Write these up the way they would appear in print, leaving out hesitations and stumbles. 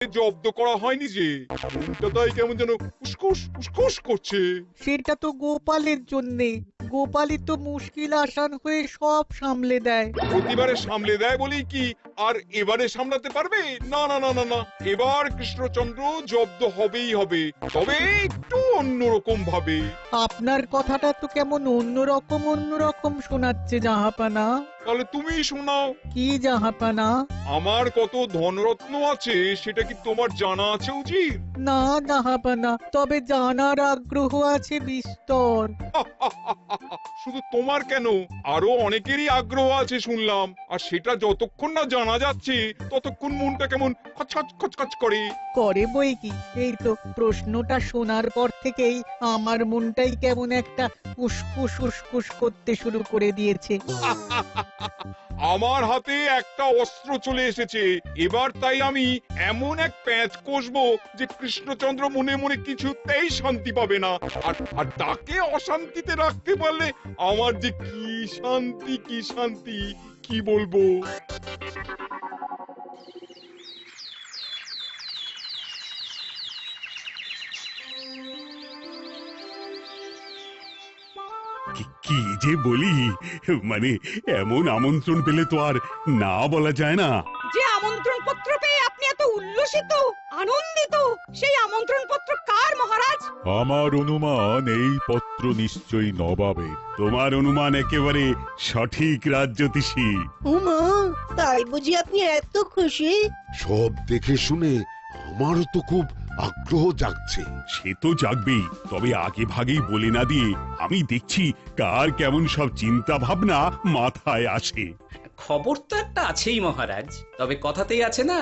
জব্দ করা হয়নি যে, মনটা তাই কেমন যেন উসকুস উসকুস করছে। সেটা তো গোপালের জন্যে। গোপালই তো মুশকিল আসান হয়ে সব সামলে দেয়। প্রতিবারে সামলে দেয় বলেই কি আর এবারে সামলাতে পারবে? না না না না না, এবার কৃষ্ণচন্দ্র জব্দ হবেই হবে, তবে একটু অন্যরকম ভাবে। আপনার কথাটা তো কেমন অন্যরকম শোনাচ্ছে জাহাপানা। তাহলে তুমি শোনাও। কি জাহাপানা? আমার কত ধনরত্ন আছে সেটা কি তোমার জানা আছে উচিত? না জাহাপানা, তবে জানার আগ্রহ আছে বিস্তর। শুধু তোমার কেন, আরো অনেকেরই আগ্রহ আছে শুনলাম, আর সেটা যতক্ষণ না জানা যাচ্ছে ততক্ষণ মনটা কেমন খচখচ খচখচ করে। করে বই কি, এই তো প্রশ্নটা শোনার পর থেকেই আমার মনটাই কেমন একটা উসকুস উসকুস করতে শুরু করে দিয়েছে। আমার হাতে একটা অস্ত্র চলে এসেছে, এবার তাই আমি এমন এক প্যাঁচ কষবো যে কৃষ্ণচন্দ্র মনে মনে কিছুতেই শান্তি পাবে না। আর তাকে অশান্তিতে রাখতে পারলে আমার যে কি শান্তি কি শান্তি, কি বলবো। কি যে বলি, মানে এমন আমন্ত্রণ পেলে তো আর না বলা যায় না। যে আমন্ত্রণ পত্র পেয়ে আপনি এত উল্লসিত আনন্দিত, সেই আমন্ত্রণ পত্র কার মহারাজ? আমার অনুমান এই পত্র নিশ্চয়ই নবাবের। তোমার অনুমান একেবারে সঠিক রাজ্যতীষী। উমা, তাই বুঝি আপনি এত খুশি? সব দেখে শুনে আমারও তো খুব আগ্রহ জাগছে। সে তো জাগবেই, তবে আগে ভাগেই বলে না দিয়ে আমি দেখছি কার কেমন সব চিন্তা ভাবনা মাথায় আসে। খবর তো একটা আছেই মহারাজ, তবে কথাতেই আছে না,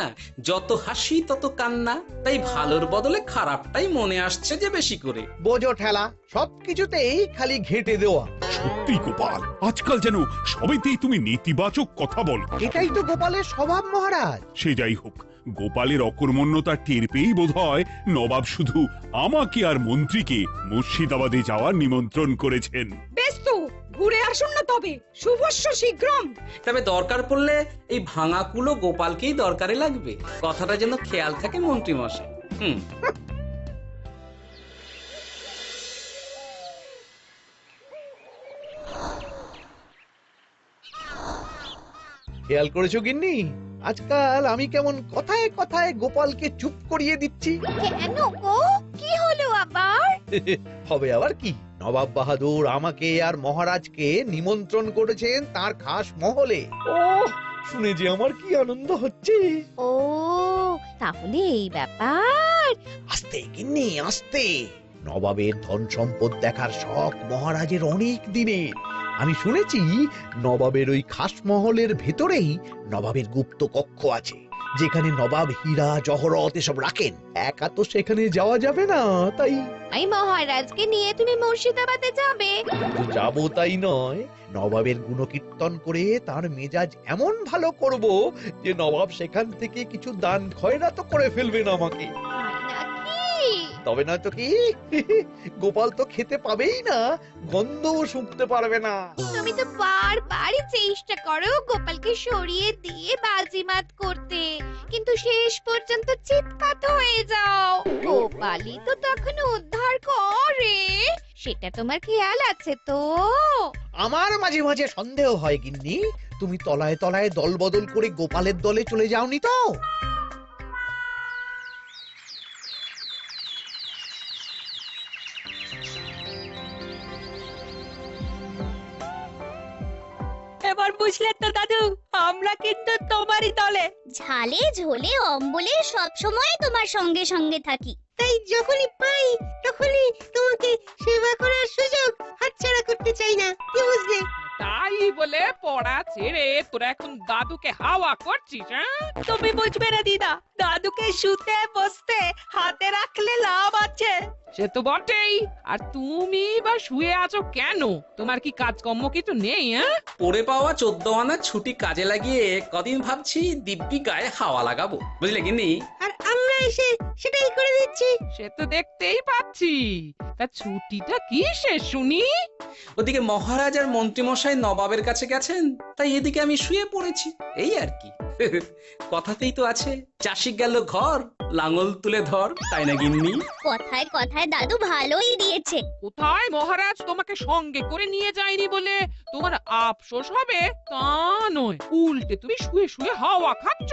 যত হাসি তত কান্না। তাই ভালোর বদলে খারাপটাই মনে আসছে যে বেশি করে। বোঝো ঠেলা, সবকিছুতেই খালি ঘেঁটে দেওয়া। সত্যি গোপাল, আজকাল যেন সবেতেই তুমি নেতিবাচক কথা বলো। এটাই তো গোপালের স্বভাব মহারাজ। সে যাই হোক, গোপালের অকর্মণ্যতা টের পেয়েই বোধহয় নবাব শুধু আমাকে আর মন্ত্রীকে মুর্শিদাবাদে যাওয়ার নিমন্ত্রণ করেছেন। বেশ তো, ঘুরে আসুন না তবে, শুভস্য শীঘ্রম। তবে দরকার পড়লে এই ভাঙা কুলো গোপালকেই দরকারে লাগবে, কথাটা যেন খেয়াল থাকে মন্ত্রী মশাই। খেয়াল করেছো গিন্নি, আজকাল আমি কেমন কথায় কথায় গোপালকে চুপ করিয়ে দিচ্ছি? কেন গো, কি হলো আবার? হবে আবার কি, নবাব বাহাদুর আমাকে আর মহারাজকে নিমন্ত্রণ করেছেন তার খাস মহলে। ও শুনে যে আমার কি আনন্দ হচ্ছে। ও তাহলে এই ব্যাপার। আস্তে গিন্নি আস্তে, নবাবের ধন সম্পদ দেখার শখ মহারাজের অনেক দিনের। আমি শুনেছি নবাবের ওই খাস মহলের ভেতরেই নবাবের গুপ্ত কক্ষ আছে, যেখানে নবাব হীরা জহরত এসব রাখেন। একা তো সেখানে যাওয়া যাবে না, তাই এই মহারাজকে নিয়ে তুমি মুর্শিদাবাদে যাবে? যাবো তাই নয়, নবাবের গুণকীর্তন করে তার মেজাজ এমন ভালো করব যে নবাব সেখান থেকে কিছু দান খয়রাত করে ফেলবেন আমাকে। নাকি? তবে না তো কি, গোপাল তো খেতে পাবেই না, গন্ধও শুঁকতে পারবে না। তুমি তো বারবারই চেষ্টা করো গোপালকে সরিয়ে দিয়ে বাজিমাত করতে, কিন্তু শেষ পর্যন্ত চিৎপাত হয়ে যাও। গোপালই তো তখন উদ্ধার করে, সেটা তোমার খেয়াল আছে তো? আমার মাঝে মাঝে সন্দেহ হয় গিন্নি, তুমি তলায় তলায় দল বদল করে গোপালের দলে চলে যাওনি তো? এবার বুঝলে তো দাদু, আমরা কিন্তু তোমারই দলে। ঝালে ঝোলে অম্বলে সব সময় তোমার সঙ্গে সঙ্গে থাকি। তাই যখনই পাই তখনই তোমাকে সেবা করার সুযোগ হাতছাড়া করতে চাই না, কি বুঝলে? তাই বলে পড়া ছেড়ে তোরা এখন দাদুকে হাওয়া করছিস? তুমি বুঝবে না দিদা, দাদুকে শুতে বসতে হাতে রাখলে লাভ আছে। সে তো বটেই, আর তুমি বা শুয়ে আছো কেন? তোমার কি কাজকর্ম কিছু নেই? পড়ে পাওয়া 14 আনার ছুটি কাজে লাগিয়ে কদিন ভাবছি দিব্যি গায়ে হাওয়া লাগাবো, বুঝলে গিন্নি? আর আমরা এসে সেটাই করে দিচ্ছি। সে তো দেখতেই পাচ্ছি। তা ছুটিটা কি শেষ শুনি? ওদিকে মহারাজ আর মন্ত্রীমশাই নবাবের কাছে গেছেন, তাই এদিকে আমি শুয়ে পড়েছি, এই আর কি। কথাতেই তো আছে, চাষি গেল ঘর, লাঙল তুলে ধর, তাই না গিন্নি? কথায় কথায় দাদু ভালোই দিয়েছে। কোথায় মহারাজ তোমাকে সঙ্গে করে নিয়ে যায়নি বলে তোমার আফসোস হবে তা নয়, উল্টে তুমি শুয়ে শুয়ে হাওয়া খাচ্ছ।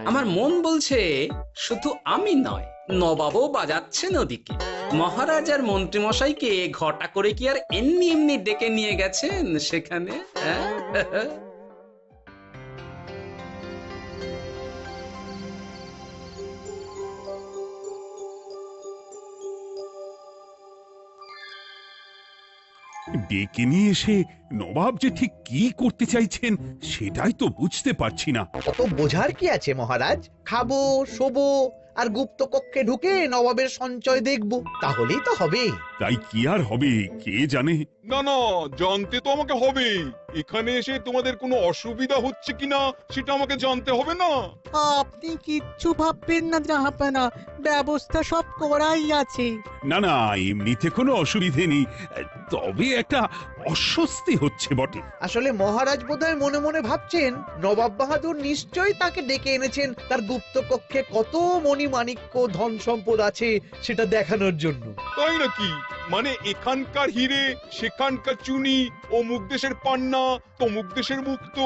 আমার মন বলছে শুধু আমি নয়, নবাবও বাজাচ্ছেন ওদিকে। মহারাজ আর মন্ত্রীমশাইকে ঘটা করে কি আর এমনি এমনি ডেকে নিয়ে গেছেন সেখানে? ডেকে নিয়ে এসে নবাব যে ঠিক কি করতে চাইছেন সেটাই তো বুঝতে পারছি না। কত বোঝার কি আছে মহারাজ? খাবো, শোবো আর গুপ্ত কক্ষে ঢুকে নবাবের সঞ্চয় দেখব, তাহলেই তো হবে। তাই কি আর হবে কে জানে। না না, জানতে তো আমাকে হবে। এখানে এসে তোমাদের কোনো অসুবিধা হচ্ছে কিনা সেটা আমাকে জানতে হবে না? আপনি কিচ্ছু ভাববেন না জাহাপানা, ব্যবস্থা সব করাই আছে। না না, এমনিতে কোনো অসুবিধে নেই, তবে একটা অস্বস্তি হচ্ছে বটে। আসলে মহারাজ বোধহয় মনে মনে ভাবছেন নবাব বাহাদুর নিশ্চয়ই তাকে ডেকে এনেছেন তার গুপ্ত কক্ষে কত মণিমাণিক্য ধন সম্পদ আছে সেটা দেখানোর জন্য। তাই নাকি? মানে এখানকার হিরে, সেখানকার চুনি, অমুক দেশের পান্না, তমুক দেশের মুক্তো।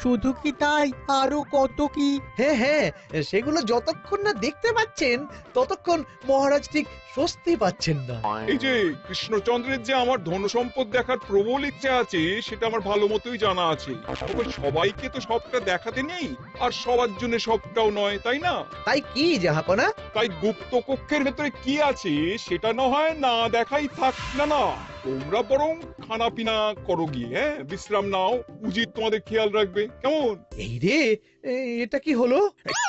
শুধু কি তাই, আরো কত কি। হ্যাঁ হ্যাঁ, সেগুলো যতক্ষণ না দেখতে পাচ্ছেন ততক্ষণ মহারাজ ঠিক স্বস্তি পাচ্ছেন না। এই যে কৃষ্ণচন্দ্রের যে আমার ধন সম্পদ দেখার প্রবল ইচ্ছা আছে সেটা আমার ভালো মতোই জানা আছে। তবে সবাইকে তো সবটা দেখাতে নেই, আর সবার জন্য সবটাও নয়, তাই না? তাই কি জাহাপনা? তাই গুপ্ত কক্ষের ভেতরে কি আছে সেটা না হয় না দেখাই থাক। না না, তোমরা বরং খানা পিনা করো গিয়ে, হ্যাঁ, বিশ্রাম নাও। উজির তোমাদের খেয়াল রাখবে, কেমন? এই রে, এটা কি হলো?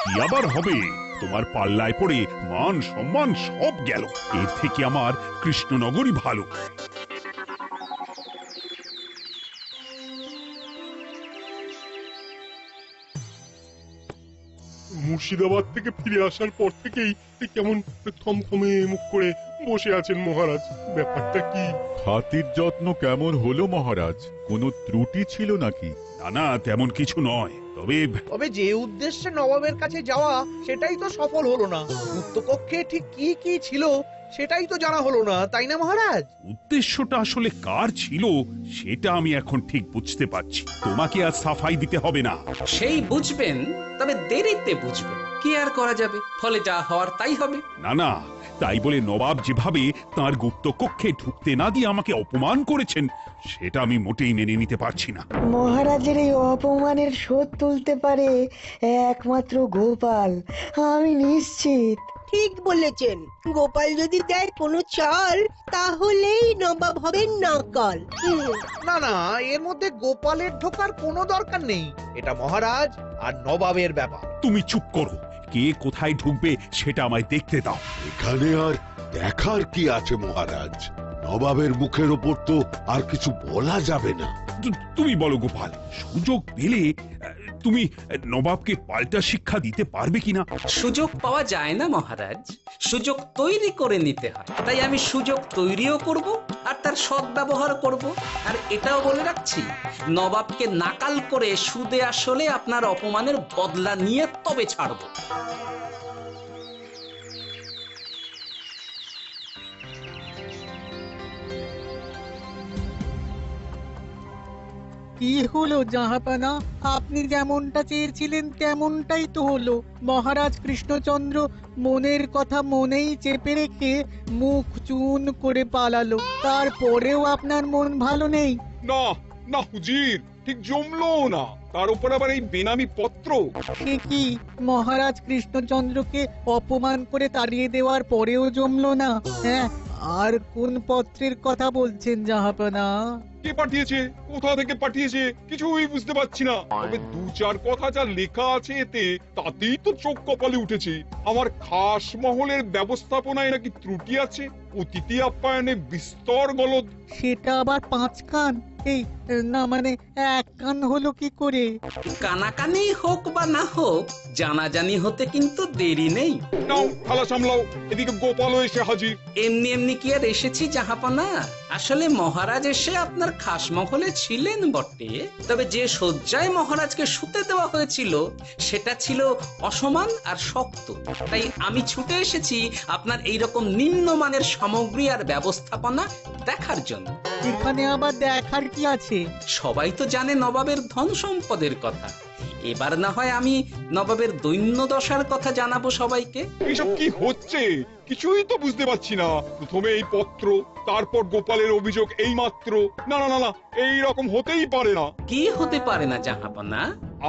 কি আবার হবে? তোমার পাল্লায় পড়ে মান সম্মান সব গেল। এর থেকে আমার কৃষ্ণনগরই ভালো। মুর্শিদাবাদ থেকে ফিরে আসার পর থেকেই কেমন থমথমে মুখ করে বসে আছেন মহারাজ। ব্যাপারটা কি? হাতির যত্ন কেমন হলো মহারাজ? কোনো ত্রুটি ছিল নাকি? না না, তেমন কিছু নয়। তবে যে উদ্দেশ্যে নবাবের কাছে যাওয়া সেটাই তো সফল হলো না। গুপ্ত কক্ষে ঠিক কি কি ছিল সেটাই তো জানা হলো না, তাই না মহারাজ? উদ্দেশ্যটা আসলে কার ছিল সেটা আমি এখন ঠিক বুঝতে পারছি। তোমাকে আর সাফাই দিতে হবে না। সেই বুঝবেন, তবে দেরিতে বুঝবেন। কি আর করা যাবে, ফলে যা হওয়ার তাই হবে। না না, তাই বলে নবাব যেভাবে তার গুপ্ত কক্ষে ঢুকতে না দিয়ে আমাকে অপমান করেছেন সেটা আমি মোটেই মেনে নিতে পারছি না। মহারাজের এই অপমানের শোধ তুলতে পারে একমাত্র গোপাল, আমি নিশ্চিত। ঠিক বলেছেন, গোপাল যদি দেয় কোনো চাল তাহলেই নবাব হবেন নকল। না না, এর মধ্যে গোপালের ঢোকার কোনো দরকার নেই। এটা মহারাজ আর নবাবের ব্যাপার। তুমি চুপ করো। কে কোথায় ঢুকবে সেটা আমায় দেখতে দাও। এখানে আর দেখার কি আছে মহারাজ? নবাবের মুখের ওপর তো আর কিছু বলা যাবে না। তুমি বলো গোপাল, সুযোগ পেলে তুমি নবাবকে পাল্টা শিক্ষা দিতে পারবে কিনা? সুযোগ পাওয়া যায় না মহারাজ, সুযোগ তৈরি করে নিতে হয়। তাই আমি সুযোগ তৈরিও করব আর তার সদ্ব্যবহার করব। আর এটাও বলে রাখছি, নবাবকে নাকাল করে সুদে আসলে আপনার অপমানের বদলা নিয়ে তবে ছাড়ব। কি হলো জাহাপানা? আপনি যেমনটা চেয়েছিলেন তেমনটাই তো হলো। মহারাজ কৃষ্ণচন্দ্র মনের কথা মনেই চেপে রেখে মুখ চুন করে পালালো, তারপরেও আপনার মন ভালো নেই? না না হুজির, ঠিক জমলো না। তার উপর আবার এই বেনামি পত্র। সে কি, মহারাজ কৃষ্ণচন্দ্রকে অপমান করে তাড়িয়ে দেওয়ার পরেও জমলো না? হ্যাঁ, আর কোন পত্রের কথা বলছেন জাহাপানা? কে পাঠিয়েছে, কোথা থেকে পাঠিয়েছে কিছুই বুঝতে পারছি না। তবে দু চার কথা যা লেখা আছে এতে, তাতেই তো চোখ কপালে উঠেছে। আমার খাস মহলের ব্যবস্থাপনায় নাকি ত্রুটি আছে, অতিথি আপ্যায়নে বিস্তর গলদ। সেটা আবার 5 কান? এই না, মানে 1 কান হলো কি করে? কানাকানি হোক বা না হোক, জানাজানি হতে কিন্তু দেরি নেই। নাও থালা সামলাও, এদিকে গোপালও এসে হাজির। এমনি এমনি কি আর এসেছি জাহাপানা? আসলে মহারাজ এসে আপনার খাসমহলে ছিলেন বটে, তবে যে শয্যায় মহারাজকে শুতে দেওয়া হয়েছিল সেটা ছিল অসমান আর শক্ত। তাই আমি ছুটে এসেছি আপনার এইরকম নিম্নমানের সামগ্রী আর ব্যবস্থাপনা দেখার জন্য। এখানে আবার দেখার কি আছে? সবাই তো জানে নবাবের ধন সম্পদের কথা, এবার না হয় আমি নবাবের দৈন্য দশার কথা জানাবো সবাইকে। এইসব কি হচ্ছে কিছুই তো বুঝতে পারছি না। প্রথমে এই পত্র, তারপর গোপালের অভিযোগ এই মাত্র। না না না না, এই রকম হতেই পারে না। কি হতে পারে না জাহাপনা?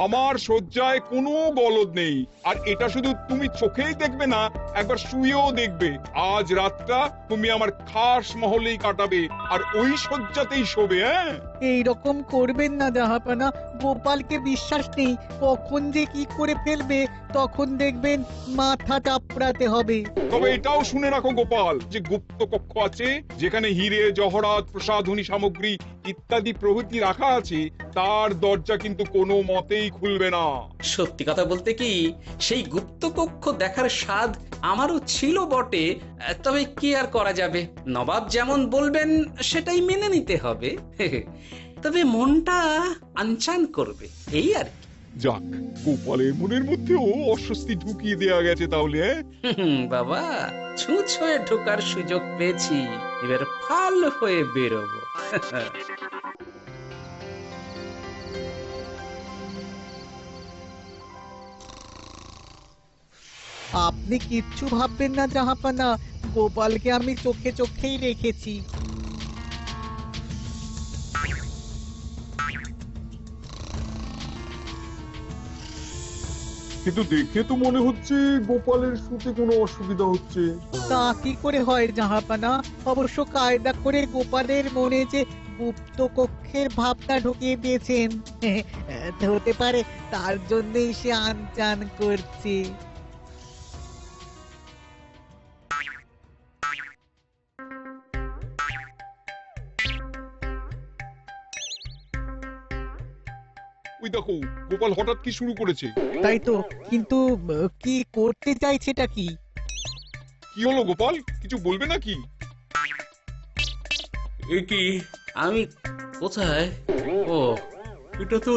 আমার শয্যায় কোনো গলদ নেই, আর এটা শুধু তুমি চোখেই দেখবে না, একবার শুয়েও দেখবে। আজ রাতটা তুমি আমার খাস মহলেই কাটাবে, আর ওই শয্যাতেই শোবে। হ্যাঁ, এইরকম করবেন না জাহাপানা, গোপালকে বিশ্বাস নেই, কখন যে কি করে ফেলবে তখন দেখবেন মাথা চাপড়াতে হবে। তবে এটাও শুনে রাখো গোপাল, যে গুপ্ত কক্ষ আছে যেখানে হিরে জহরাত প্রসাধনী সামগ্রী ইত্যাদি প্রভৃতি রাখা আছে, তার দরজা কিন্তু কোনো মতেই খুলবে না। সত্যি কথা বলতে কি, সেই গুপ্ত কক্ষ দেখার স্বাদ আমারও ছিল বটে, তবে কি আর করা যাবে, নবাব যেমন বলবেন সেটাই মেনে নিতে হবে। তবে মনটা আনচান করবে, এই আর কি। যাক, গোপালের মনের মধ্যেও অস্বস্তি ঢুকিয়ে দেয়া গেছে তাহলে। বাবা, ছুঁচ হয়ে ঢোকার সুযোগ পেয়েছি, এবার ফাল হয়ে বেরোবো। আপনি কিচ্ছু ভাববেন না জাহাপানা, গোপালকে আমি চোখে চোখেই রেখেছি। কিন্তু দেখে তো মনে হচ্ছে গোপালের শুতে কোনো অসুবিধা হচ্ছে। তা কি করে হয় জাহাপানা? অবশ্য কায়দা করে গোপালের মনে যে গুপ্ত কক্ষের ভাবনা ঢুকিয়ে দিয়েছেন, হতে পারে তার জন্যই সে আনচান করছে। ওই দেখো, গোপাল হঠাৎ কি শুরু করেছে। তাই তো, কিন্তু কি করতে চাইছেটা কি? কি হলো গোপাল, কিছু বলবে নাকি? কি আমি কোথায়? ও, এটা তো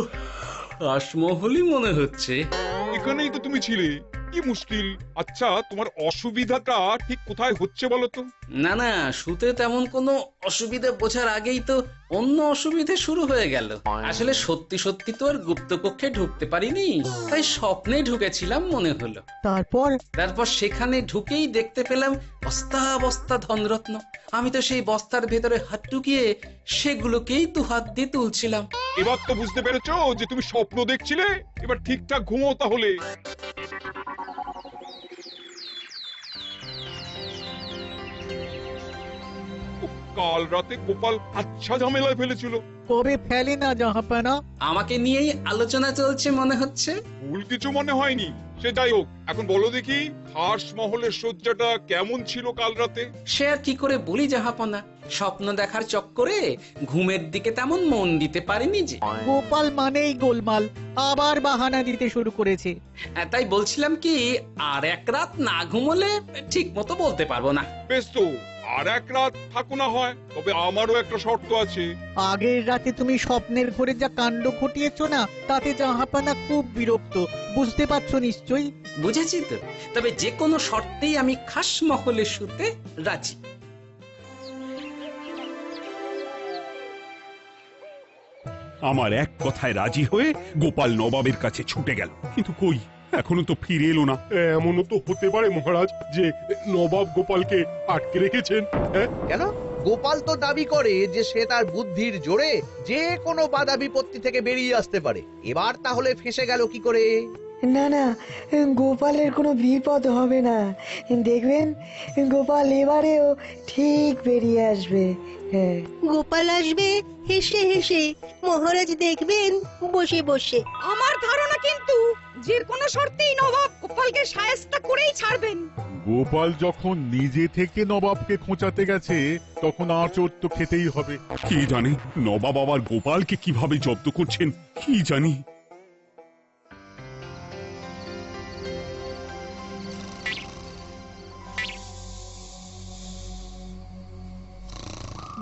রাসমহলই মনে হচ্ছে। এখানেই তো তুমি ছিলে, কি মুশকিল। আচ্ছা, তোমার অসুবিধাটা ঠিক কোথায় হচ্ছে বলো তো? না না, শুতে তেমন কোনো অসুবিধা বোঝার আগেই তো অন্য অসুবিধা শুরু হয়ে গেল। আসলে সত্যি সত্যি তো আর গুপ্ত কক্ষে ঢুকতে পারিনি, তাই স্বপ্নে ঢুকেছিলাম মনে হলো। তারপর সেখানে ঢুকেই দেখতে পেলাম বস্তা বস্তা ধনরত্ন। আমি তো সেই বস্তার ভেতরে হাত ঢুকিয়ে সেগুলোকেই তো হাত দিয়ে তুলছিলাম। এবার তো বুঝতে পেরেছো যে তুমি স্বপ্ন দেখছিলে। এবার ঠিকঠাক ঘুমো তাহলে। কাল রাতে গোপাল আচ্ছা ঝামেলায় ফেলেছিল। কবে ফেলে না জাহাপানা? আমাকে নিয়েই আলোচনা চলছে মনে হচ্ছে। ভুল কিছু মনে হয়নি, সে যাই হোক, এখন বলো দেখি খাস মহলের সজ্জাটা কেমন ছিল কাল রাতে? সে আর কি করে বলি জাহাপনা, স্বপ্ন দেখার চক্করে ঘুমের দিকে তেমন মন দিতে পারিনি যে। গোপাল মানেই গোলমাল, আবার বাহানা দিতে শুরু করেছে। তাই বলছিলাম কি, আর এক রাত না ঘুমোলে ঠিক মতো বলতে পারবো না। বেশ তো, আর এক রাত থাকো না হয়, তবে আমারও একটা শর্ত আছে। আগের রাতে তুমি স্বপ্নের ঘরে যা কাণ্ড ঘটিয়েছো না, তাতে জাহাপানা খুব বিরক্ত, বুঝতে পারছো নিশ্চয়ই। বুঝেছি তো, তবে যে কোনো শর্তেই আমি খাস মহলে শুতে রাজি। আমার এক কথায় রাজি হয়ে গোপাল নবাবের কাছে ছুটে গেল, কিন্তু কই, এখনো তো ফিরে এলো না। এমনও তো হতে পারে মহারাজ যে নবাব গোপালকে আটকে রেখেছেন। কেন? গোপাল তো দাবি করে যে সে তার বুদ্ধির জোরে যে কোনো বাধা বিপত্তি থেকে বেরিয়ে আসতে পারে। এবার তাহলে ফেঁসে গেল কি করে? না না, গোপালের কোনো বিপদ হবে না, দেখবেন গোপাল এবারেও ঠিক বেরিয়ে আসবে। হ্যাঁ, গোপাল আসবে হেসে হেসে, মহারাজ দেখবেন বসে বসে। আমার ধারণা কিন্তু যে কোনো শর্তেই নবাব গোপালকে শায়েস্তা করেই ছাড়বেন। গোপাল যখন নিজে থেকে নবাবকে খোঁচাতে গেছে, তখন আঁচড় তো খেতেই হবে। কি জানে নবাব আবার গোপালকে কিভাবে জব্দ করছেন, কি জানি।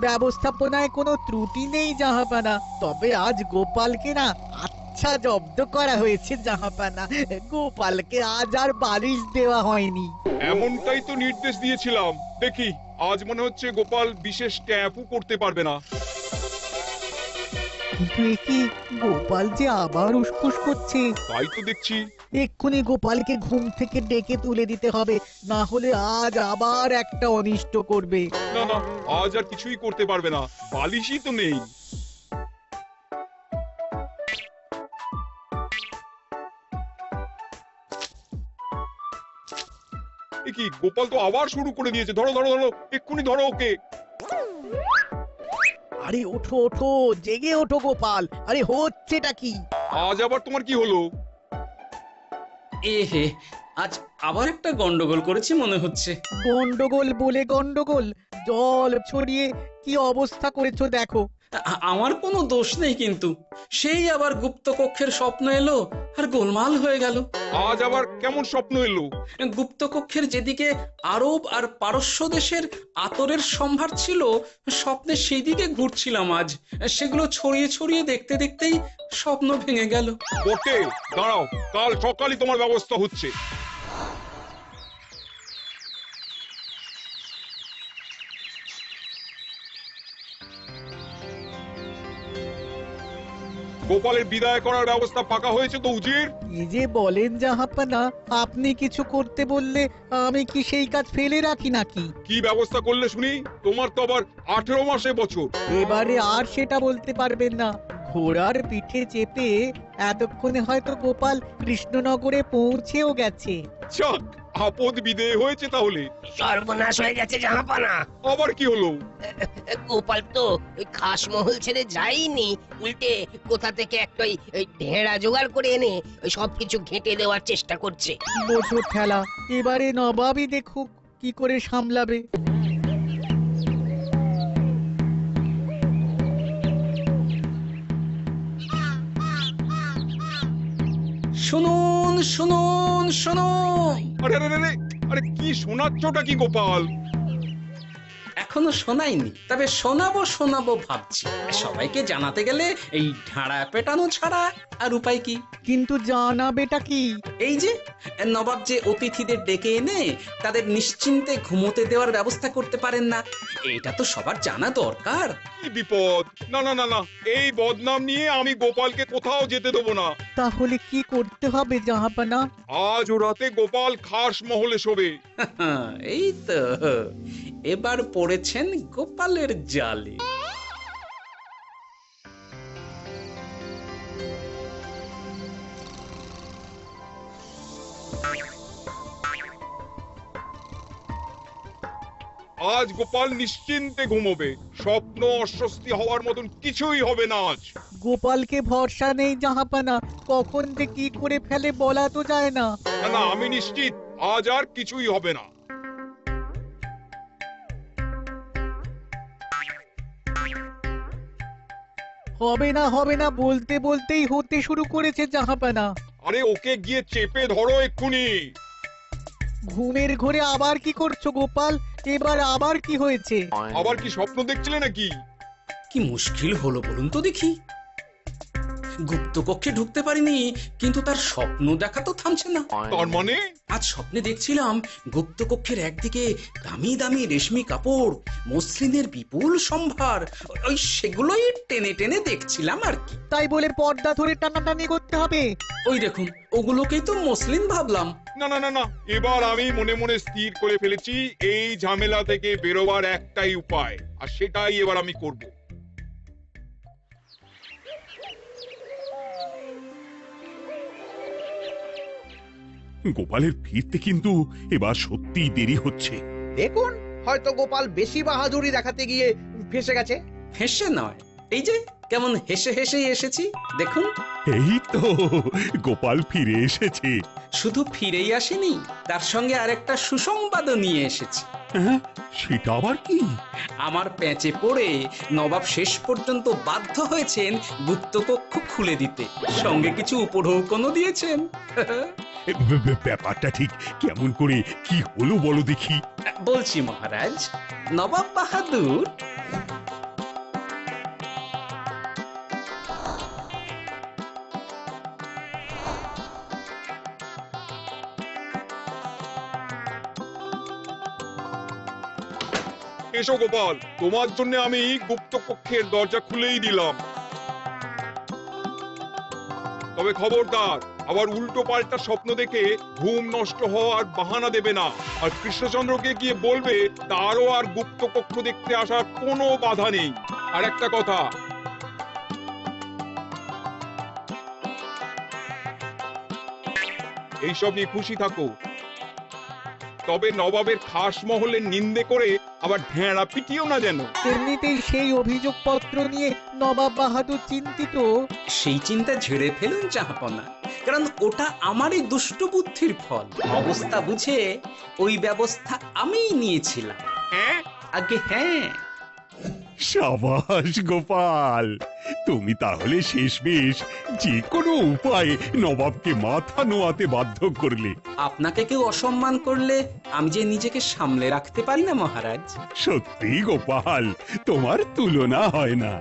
ব্যবস্থাপনায় কোনো ত্রুটি নেই জাহাপানা, তবে আজ গোপালকে না আচ্ছা জব্দ করা হয়েছে জাহাপানা। গোপালকে আজ আর বালিশ দেওয়া হয়নি। এমনটাই তো নির্দেশ দিয়েছিলাম। দেখি আজ মনে হচ্ছে গোপাল বিশেষ ট্যাপও করতে পারবে না। কিন্তু এ কি, গোপাল যে আবার উসখুস করছে। তাই তো দেখছি। এক্ষুনি গোপালকে ঘুম থেকে ডেকে তুলে দিতে হবে, না হলে আজ আবার একটা অনিষ্ট করবে। না না, আজ আর কিছুই করতে পারবে না, বালিশই তো নেই। এ কি, গোপাল তো আবার শুরু করে দিয়েছে। ধরো ধরো ধরো, এক্ষুনি ধরো ওকে। আরে ওঠো ওঠো, জেগে ওঠো গোপাল। আরে হচ্ছেটা কি? আজ আবার তোমার কি হলো? এ হে, আজ আবার একটা গন্ডগোল করেছি মনে হচ্ছে। গন্ডগোল বলে গন্ডগোল, জল ছড়িয়ে কি অবস্থা করেছো দেখো। আমার কোনো দোষ নেই, কিন্তু সেই আবার গুপ্ত কক্ষের স্বপ্ন এলো আর গোলমাল হয়ে গেল। আজ আবার কেমন স্বপ্ন এলো? গুপ্ত কক্ষের যেদিকে আরব আর পারস্য দেশের আতরের সম্ভার ছিল, স্বপ্নে সেই দিকে ঘুরছিলাম আজ। সেগুলো ছড়িয়ে ছড়িয়ে দেখতে দেখতেই স্বপ্ন ভেঙে গেল। বটে, দাঁড়াও, কাল সকালই তোমার ব্যবস্থা হচ্ছে। গোপালের বিদায় করার ব্যবস্থা পাকা হয়েছে তো উজির? কি যে বলেন জাহাপানা, আপনি কিছু করতে বললে আমি কি সেই কাজ ফেলে রাখি নাকি? কি ব্যবস্থা করলে শুনি? তোমার তো আবার 18 মাসে বছর। এবারে আর সেটা বলতে পারবেন না। ঘোড়ার পিঠে চেপে এতক্ষণে হয়তো গোপাল কৃষ্ণনগরে পৌঁছেও গেছে। যাক, আপদ বিদেয় হয়েছে তাহলে। সর্বনাশ হয়ে গেছে জাহাপানা। আবার কি হলো? গোপাল তো ওই খাসমহল ছেড়ে যায়নি, উল্টে কোথা থেকে একটা ওই ঢেড়া জোগাড় করে এনে ওই সবকিছু ঘেঁটে দেওয়ার চেষ্টা করছে। বোঝো ঠেলা, এবারে নবাবই দেখুক কি করে সামলাবে। শুনুন শুনুন শুনুন। আরে আরে আরে, আরে কি শোনাচ্ছটা কি গোপাল? এখনো শোনাইনি, তবে শোনাবো শোনাবো ভাবছি। সবাইকে জানাতে গেলে এই ঢাড়া পেটানো ছাড়া আর উপায় কি? কিন্তু জানাবেটা কি? এই যে নবাব যে অতিথিদের ডেকে এনে তাদের নিশ্চিন্তে ঘুমোতে দেওয়ার ব্যবস্থা করতে পারেন না, এটা তো সবার জানা দরকার। কি বিপদ! না না না না, এই বদনাম নিয়ে আমি গোপালকে কোথাও যেতে দেবো না। তাহলে কি করতে হবে জাহাপানা? আজ ও রাতে গোপাল খাস মহলে শোবে। এই তো এবার পড়েছেন গোপালের জালে। আজ গোপাল নিশ্চিন্তে ঘুমোবে। স্বপ্ন অস্বস্তি হওয়ার মতন কিছুই হবে না আজ। গোপালকে ভরসা নেই জাহাপানা, কখন যে কি করে ফেলে বলা তো যায় না। না না, আমি নিশ্চিত আজ আর কিছুই হবে না। হবে না বলতে বলতেই হতে শুরু করেছে জাহাপানা। আরে ওকে গিয়ে চেপে ধরো এক্ষুনি। ঘুমের ঘোরে আবার কি করছো গোপাল? এবার আবার কি হয়েছে? আবার কি স্বপ্ন দেখছিলে নাকি? কি মুশকিল হলো বলুন তো দেখি। গুপ্ত কক্ষে ঢুকতে পারিনি, কিন্তু তার স্বপ্ন দেখা তো থামছে না। তার মানে? আজ স্বপ্নে দেখছিলাম গুপ্ত কক্ষের একদিকে দামি দামি রেশমি কাপড়, মসলিনের বিপুল সম্ভার, ওই সেগুলোই টেনে টেনে দেখছিলাম আর কি। তাই বলে পর্দা ধরে টানাটানি করতে হবে? ওই দেখুন, ওগুলোকেই তো মসলিন ভাবলাম। না না না না, এবার আমি মনে মনে স্থির করে ফেলেছি এই ঝামেলা থেকে বেরোবার একটাই উপায়, আর সেটাই এবার আমি করব। গোপালের ফিরতে কিন্তু এবার সত্যিই দেরি হচ্ছে। দেখুন, হয়তো গোপাল বেশি বাহাদুরি দেখাতে গিয়ে ফেসে গেছে। হেসে নয়, এই যে কেমন হেসে হেসেই এসেছি দেখুন। এই তো গোপাল ফিরে এসেছে। শুধু ফিরেই আসেনি, তার সঙ্গে আরেকটা সুসংবাদও নিয়ে এসেছি। হ্যাঁ, সেটা আবার কি? আমার প্যাঁচে পড়ে নবাব শেষ পর্যন্ত বাধ্য হয়েছেন গুপ্তকক্ষ খুলে দিতে, সঙ্গে কিছু উপঢৌকনও দিয়েছেন। ব্যাপারটা ঠিক কেমন করে কি হলো বলো দেখি। বলছি মহারাজ, নবাব বাহাদুর এসো গোপাল, তোমার জন্য আমি গুপ্ত কক্ষের দরজা খুলেই দিলাম। তবে খবরদার, আবার উল্টো পাল্টা স্বপ্ন দেখে ঘুম নষ্ট হওয়ার বাহানা দেবে না। আর কৃষ্ণচন্দ্রকে গিয়ে বলবে তারও আর গুপ্ত কক্ষ দেখতে আসার কোনো বাধা নেই। আর একটা কথা, এইসব নিয়ে খুশি থাকো, তবে নবাবের খাস মহলের নিন্দে করে আবার ঢেঁড়া পিটিও না যেন। এমনিতেই সেই অভিযোগ পত্র নিয়ে নবাব বাহাদুর চিন্তিত। সেই চিন্তা ঝেড়ে ফেলুন জাহাপনা, কারণ ওটা আমারই দুষ্ট বুদ্ধির ফল। অবস্থা বুঝে ওই ব্যবস্থা আমিই নিয়েছিলাম। হ্যাঁ, আগে হ্যাঁ। সাবাস গোপাল, তুমি তাহলে শেষমেশ যে কোনো উপায়ে নবাবকে মাথা নোয়াতে বাধ্য করলে। আপনাকে কেউ অসম্মান করলে আমি যে নিজেকে সামলে রাখতে পারি না মহারাজ। সত্যি গোপাল, তোমার তুলনা হয় না।